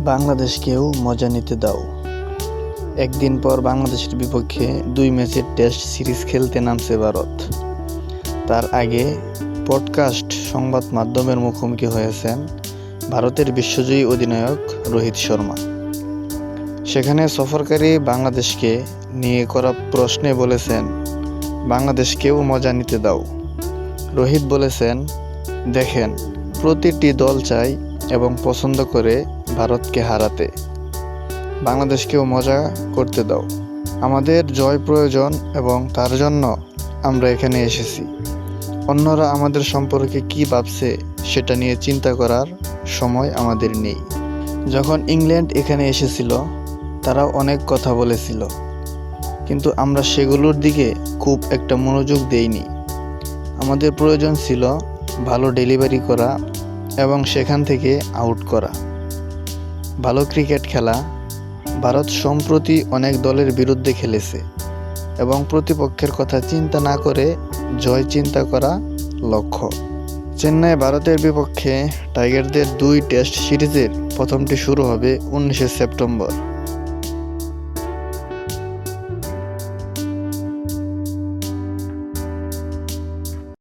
বাংলাদেশকেও মজা নিতে দাও। একদিন পর বাংলাদেশের বিপক্ষে 2 ম্যাচের টেস্ট সিরিজ খেলতে নামছে ভারত। তার আগে পডকাস্ট সংবাদ মাধ্যমের মুখোমুখি হয়েছেন ভারতের বিশ্বজয়ী অধিনায়ক রোহিত শর্মা। সেখানে সফরকারী বাংলাদেশকে নিয়ে করা প্রশ্নে বলেছেন, বাংলাদেশকেও মজা নিতে দাও। রোহিত বলেছেন, দেখেন, প্রতিটি দল চায় এবং পছন্দ করে ভারতকে হারাতে। বাংলাদেশকেও মজা করতে দাও। আমাদের জয় প্রয়োজন এবং তার জন্য আমরা এখানে এসেছি। অন্যরা আমাদের সম্পর্কে কি ভাবছে সেটা নিয়ে চিন্তা করার সময় আমাদের নেই। যখন ইংল্যান্ড এখানে এসেছিল, তারাও অনেক কথা বলেছিল, কিন্তু আমরা সেগুলোর দিকে খুব একটা মনোযোগ দেইনি। আমাদের প্রয়োজন ছিল ভালো ডেলিভারি করা এবং সেখান থেকে আউট করা, ভালো ক্রিকেট খেলা। ভারত সম্প্রতি অনেক দলের বিরুদ্ধে খেলেছে এবং প্রতিপক্ষের কথা চিন্তা না করে জয় চিন্তা করা লক্ষ্য। চেন্নাই ভারতের বিপক্ষে টাইগারদের 2 টেস্ট সিরিজের প্রথমটি শুরু হবে 19 সেপ্টেম্বর।